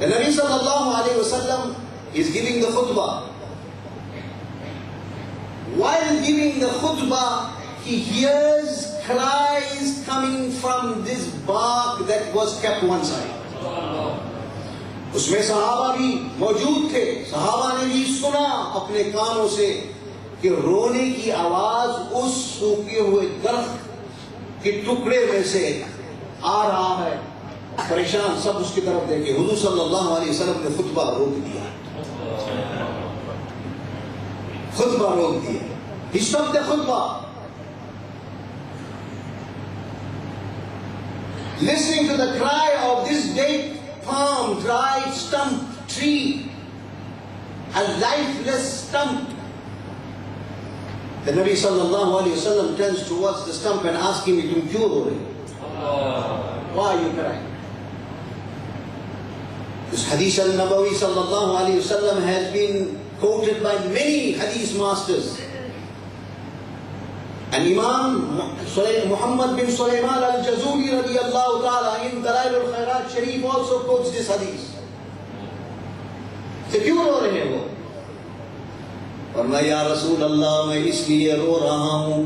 The Nabi sallallahu alayhi wa sallam is giving the khutbah. While giving the khutbah, he hears cries coming from this bark that was kept one side. उसमें सहाबा भी मौजूद थे. सहाबा ने भी सुना अपने कानों से कि रोने की आवाज उस सूखे हुए दरख्त के टुकड़े में से आ रहा है. परेशान सब उसकी तरफ देखे. हुजूर सल्लल्लाहु अलैहि वसल्लम ने खुतबा रोक दिया. खुतबा रोक दिया. He stopped the khutbah. Listening to the cry of this date palm, dried stump tree, a lifeless stump. The Nabi sallallahu alayhi wa sallam turns towards the stump and asks him, "Tum kyun ro rahe? Why are you crying?" This hadith al-Nabawi sallallahu alayhi wa sallam has been quoted by many hadith masters. And Imam Muhammad bin Sulaiman al-Jazuli radiyallahu ta'ala in Darul Uloom Manzare also quotes this hadith. So क्यों रो रहे हो? और मैं या रसूल अल्लाह मैं इसलिए रो रहा हूँ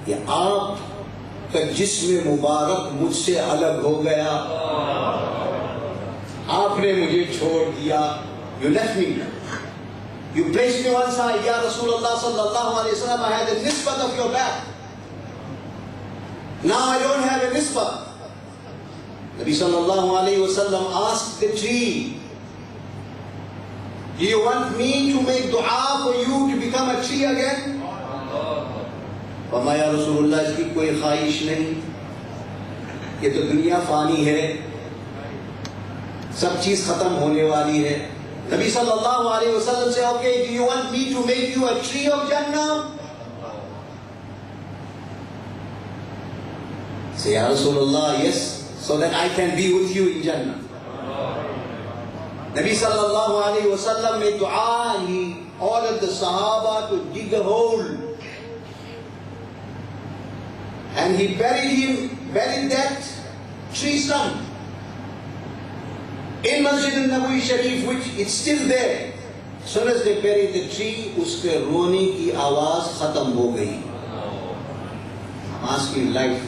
कि आपका जिस्म मुबारक मुझसे अलग हो गया. आपने मुझे छोड़ दिया. You left me. You placed me one side, Ya Rasulullah sallallahu alayhi wa sallam. I had a nisbat of your back. Now I don't have a nisbat. Nabi sallallahu alayhi wa sallam asked the tree, "Do you want me to make dua for you to become a tree again?" फरमाया या रसूलुल्लाह इसकी कोई ख्वाहिश नहीं. ये तो दुनिया फानी है. सब चीज खत्म होने वाली है. Nabi sallallahu alayhi wa sallam said, "Okay, do you want me to make you a tree of Jannah?" Say, "Ya Rasulullah, yes, so that I can be with you in Jannah." Nabi sallallahu alayhi wa sallam made dua. He ordered the Sahaba to dig a hole. And he buried that tree stump in Mufti-e-Azam-e-Hind Shareef, which it's still there. As soon as they buried the tree, उसके रोने की आवाज खत्म हो गई. I'm asking life.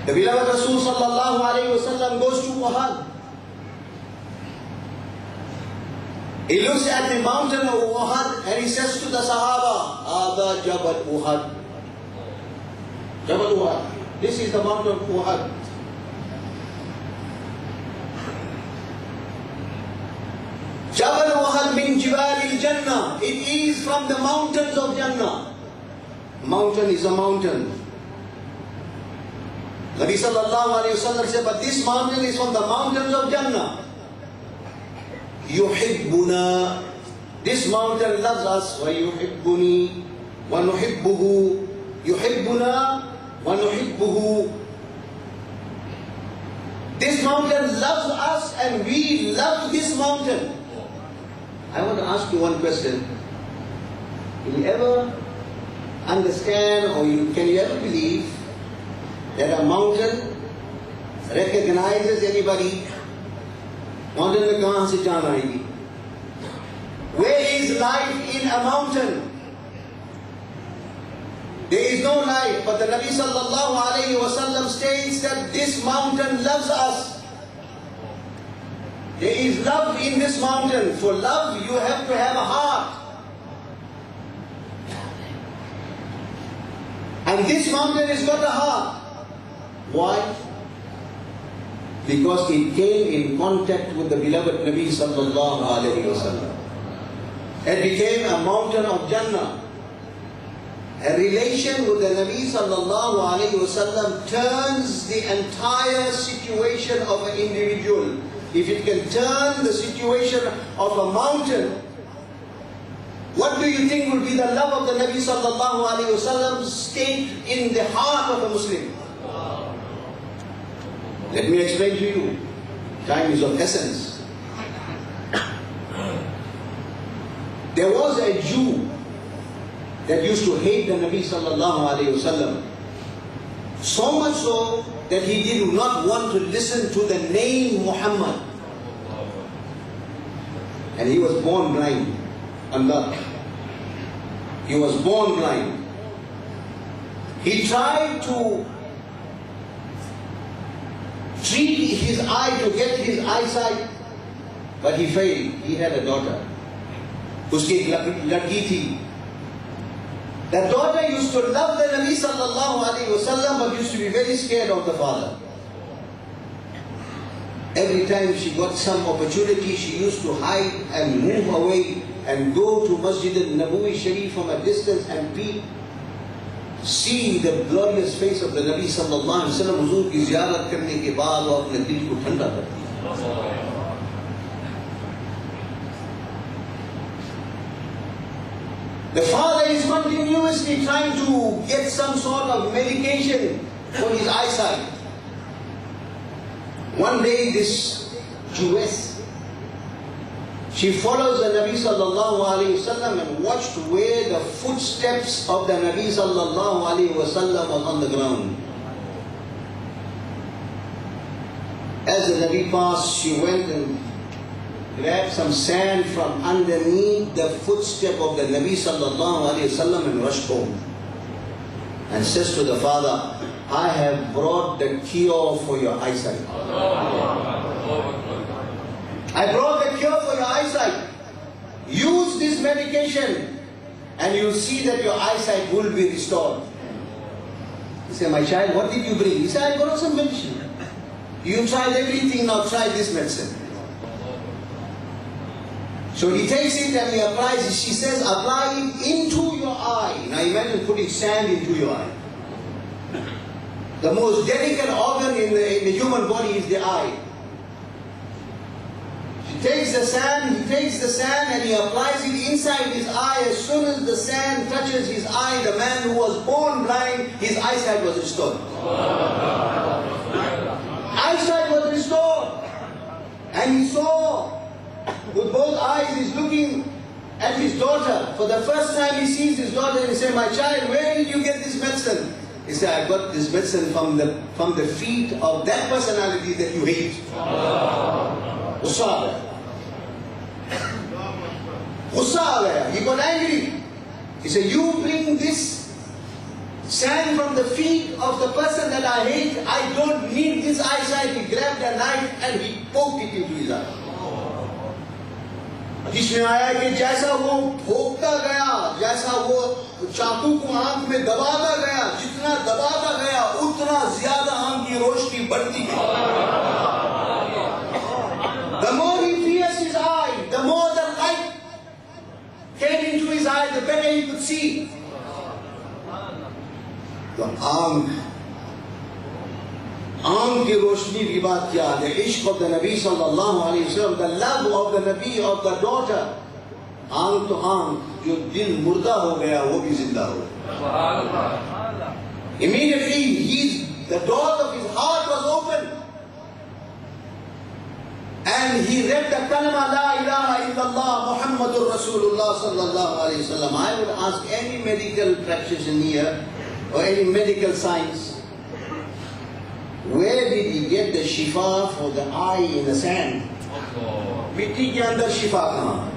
The beloved Rasul sallallahu alayhi wa sallam goes to Uhud. He looks at the mountain of Uhud and he says to the Sahaba, "Hada Jabal Uhud." Jabal Uhud. This is the mountain of Uhud. Jabal Uhud min Jibal Jannah. It is from the mountains of Jannah. Mountain is a mountain. Nabi sallallahu alayhi wa sallam said, but this mountain is from the mountains of Jannah. Yuhibbuna. This mountain loves us. Wa yuhibbuni. Wa nuhibbuhu. Yuhibbuna. Wa nuhibbuhu. This mountain loves us and we love this mountain. I want to ask you one question. Can you ever understand or can you ever believe that a mountain recognizes anybody? Mountain में कहाँ से जान आएगी? Where is life in a mountain? There is no life, but the Nabi sallallahu alayhi wa sallam states that this mountain loves us. There is love in this mountain. For love, you have to have a heart. And this mountain has got a heart. Why? Because it came in contact with the beloved Nabi sallallahu alayhi wa sallam. It became a mountain of Jannah. A relation with the Nabi sallallahu alayhi wa sallam turns the entire situation of an individual. If it can turn the situation of a mountain, what do you think will be the love of the Nabi sallallahu alayhi wa sallam state in the heart of a Muslim? Let me explain to you. Time is of essence. There was a Jew that used to hate the Nabi sallallahu alayhi wa sallam So much so that he did not want to listen to the name Muhammad. And he was born blind. Allah. He was born blind. He tried to treat his eye to get his eyesight, but he failed. He had a daughter. Uski ladki thi. That daughter used to love the Nabi sallallahu alaihi wasallam, but used to be very scared of the father. Every time she got some opportunity, she used to hide and move away and go to Masjid-e-Nabawi Shareef from a distance and peep, see the glorious face of the Nabi sallallahu alaihi wasallam. Huzur ki ziyarat karne ke baad wo apne dil ko thanda karti hai. The father is continuously trying to get some sort of medication for his eyesight. One day this Jewess, she follows the Nabi sallallahu alaihi wasallam and watched where the footsteps of the Nabi sallallahu alaihi wasallam was on the ground. As the Nabi passed, she went and grabbed some sand from underneath the footstep of the Nabi sallallahu alaihi wasallam and rushed home. And says to the father, I have brought the cure for your eyesight. I brought the cure for your eyesight. Use this medication and you'll see that your eyesight will be restored. He said, my child, what did you bring? He said, I brought some medicine. You tried everything, now try this medicine. So he takes it and he applies it. She says, apply it into your eye. Now imagine putting sand into your eye. The most delicate organ in the human body is the eye. She takes the sand, he takes the sand and he applies it inside his eye. As soon as the sand touches his eye, the man who was born blind, his eyesight was restored. Eyesight was restored. And he saw, with both eyes, he's looking at his daughter. For the first time he sees his daughter and he says, my child, where did you get this medicine? He said, I got this medicine from the feet of that personality that you hate. Ghussa. He got angry. He said, you bring this sand from the feet of the person that I hate. I don't need this eyesight. He grabbed a knife and he poked it into his eye. जिसमें आया कि जैसा वो भोगता गया, जैसा वो चाकू को आंख में दबाता गया, जितना दबाता गया उतना ज्यादा आंख की रोशनी बढ़ती गई. The more he pierced his eye, the more the light came into his eye, the better he could see. The आंख की रोशनी की बात क्या है? इश्क of the Nabi sallallahu alaihi wasallam, the love of the Nabi, of the daughter. आंख तो आंख, जो दिल मुर्दा हो गया वो भी जिंदा हो गया. Immediately the door of his heart was open and he read the kalima la ilaha illallah Muhammadur Rasulullah sallallahu alaihi wasallam. I would ask any medical practitioner or any medical science, where did he get the shifa for the eye in the sand? Mitti ke andar shifa kahan?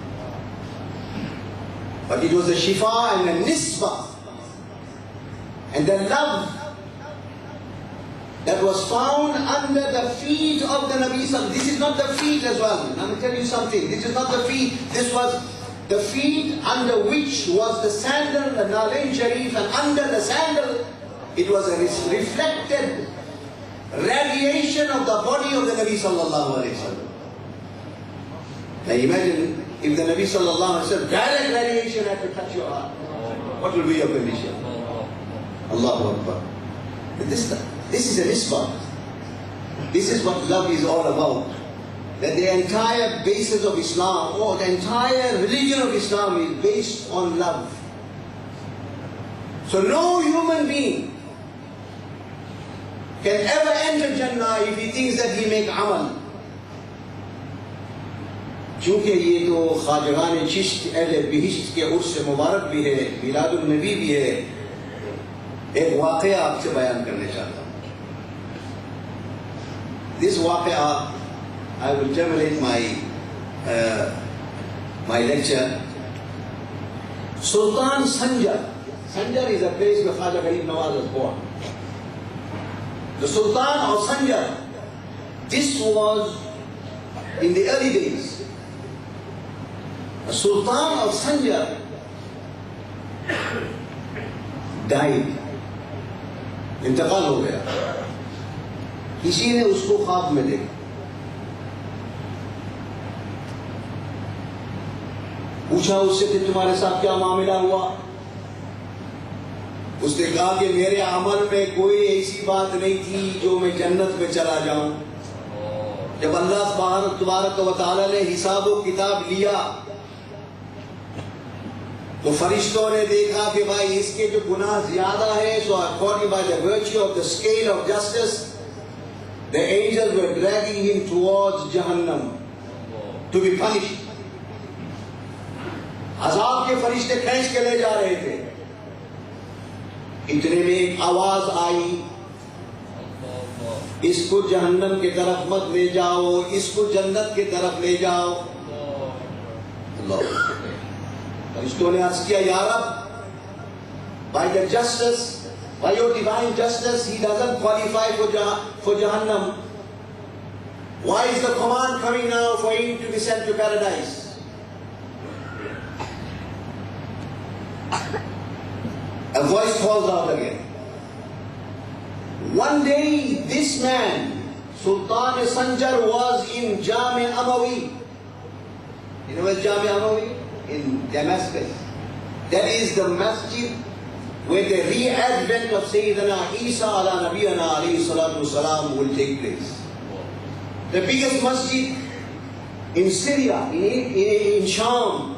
But it was a shifa and a nisbah and the love that was found under the feet of the Nabi sallallahu. This is not the feet as well. I'm going to tell you something. This is not the feet. This was the feet under which was the sandal, the Bareilly Shareef, and under the sandal it was a reflected radiation of the body of the Nabi sallallahu alaihi wasallam. Now imagine if the Nabi sallallahu alaihi wasallam direct radiation had to touch your heart, what will be your condition? Allahu Akbar. This is a nisbah. This is what love is all about. That the entire basis of Islam, or the entire religion of Islam, is based on love. So no human being can ever enter Jannah if he thinks that he make amal. चूँकि ये तो ख्वाजगान चिश्त अहले बिहिश्त के उर्स मुबारक भी है, मिलादुल नबी भी है, एक वाक़या आपसे बयान करने चाहता हूँ. This वाक़या, I will terminate my lecture. Sultan Sanjar. Sanjar is a place where Khaja Garib Nawaz was born. The Sultan of Sanjar. This was in the early days. The Sultan of Sanjar died. इंतकाल हो गया. किसी ने उसको ख्वाब में देखा. पूछा उससे कि तुम्हारे साथ क्या मामला हुआ. उसने कहा कि मेरे अमल में कोई ऐसी बात नहीं थी जो मैं जन्नत में चला जाऊं. जब अल्लाह तबारक व तआला ने हिसाब व किताब लिया तो फरिश्तों ने देखा कि भाई इसके जो गुनाह ज्यादा है. So according by the virtue of the scale of justice the angels were dragging him towards जहन्नम टू बी पनिश्ड. अजाब के फरिश्ते खींच के ले जा रहे थे. इतने में एक आवाज आई, इसको जहन्नम की तरफ मत ले जाओ, इसको जन्नत की तरफ ले जाओ. अल्लाह. फरिश्तों ने अर्ज किया, या रब, by the justice, by your divine justice, he doesn't qualify for Jahannam. Why is the command coming now for him to be sent to paradise? A voice calls out again. One day, this man, Sultan Sanjar, was in Jami Amawi. You know where Jami Amawi? In Damascus. That is the masjid where the re-advent of Sayyidina Isa ala Nabiyana alayhi salatu salam will take place. The biggest masjid in Syria, in Sham.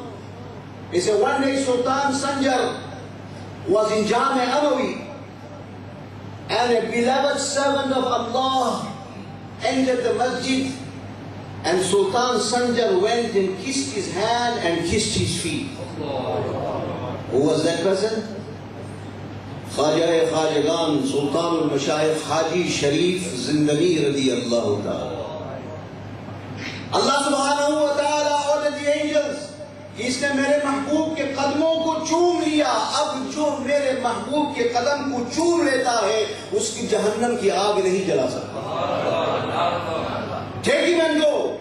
They say one day Sultan Sanjar was in Jami Amawi and a beloved servant of Allah entered the masjid. And Sultan Sanjar went and kissed his hand and kissed his feet. Who was that person? Khaja-e-Khajagan, Sultan al-Mashayikh, Hadi Sharif Zindani radiyallahu ta'ala. Allah subhanahu wa ta'ala ordered the angels. इसने मेरे महबूब के कदमों को चूम लिया. अब जो मेरे महबूब के कदम को चूम लेता है उसकी जहन्नम की आग नहीं जला सकता. Take him and go.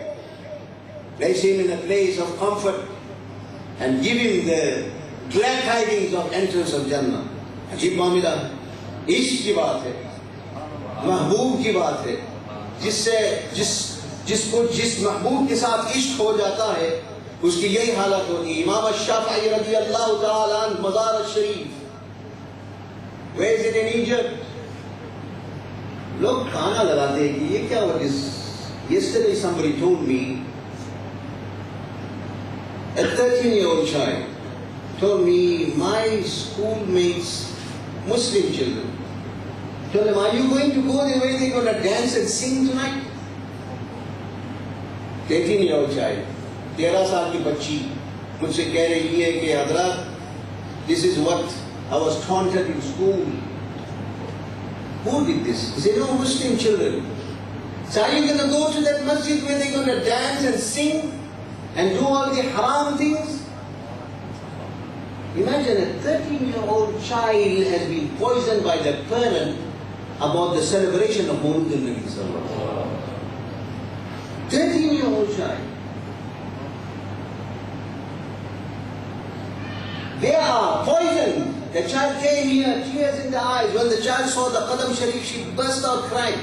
Place him in a place of comfort and give him the glad tidings of entrance of Jannah. अजीब मामला. इश्क की बात है, महबूब की बात है. जिसको जिस महबूब के साथ इश्क हो जाता है उसकी यही हालत होती है. इमाम शाफई रज़ियल्लाहु ताला अन्हु मज़ार शरीफ. Where is it in Egypt? लोग खाना लगाते हैं कि ये क्या हुआ. Yesterday somebody told me, a 13-year-old child told me, my schoolmates, Muslim children, told him, are you going to go there where they're going to dance and sing tonight? 13-year-old child, 13 साल की बच्ची मुझसे कह रही है कि हजरत, this is what I was taunted in school. Who did this? He said, no, Muslim children. So are you going to go to that masjid where they're going to dance and sing and do all the haram things? Imagine a 13-year-old child has been poisoned by the parent about the celebration of Maulud al-Nabi sallallahu alaihi wasallam. 13-year-old child. They are poisoned. The child came here, tears in the eyes. When the child saw the Qadam Sharif, she burst out crying.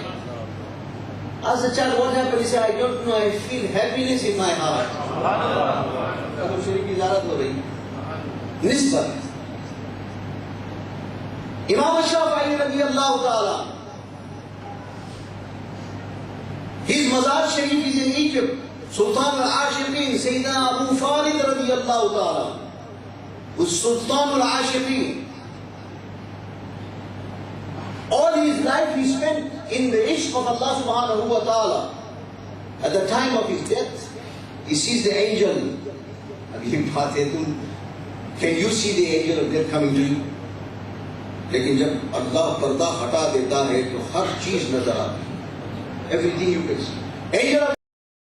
Asked the child, what happened? He said, I don't know, I feel happiness in my heart. Qadam Sharif ki ziyarat ho rahi. Nisbat. Imam Shafi'i radiyallahu ta'ala, his Mazar Sharif is in Egypt. Sultan al-Ashiqeen, Sayyidina Abu Farid radiyallahu ta'ala, was Sultan al-Ashiqeen. All his life he spent in the ishq of Allah subhanahu wa ta'ala. At the time of his death, he sees the angel. Can you see the angel of death coming to you? लेकिन जब अल्लाह पर्दा हटा देता है तो हर चीज नजर आती है. Everything you can see.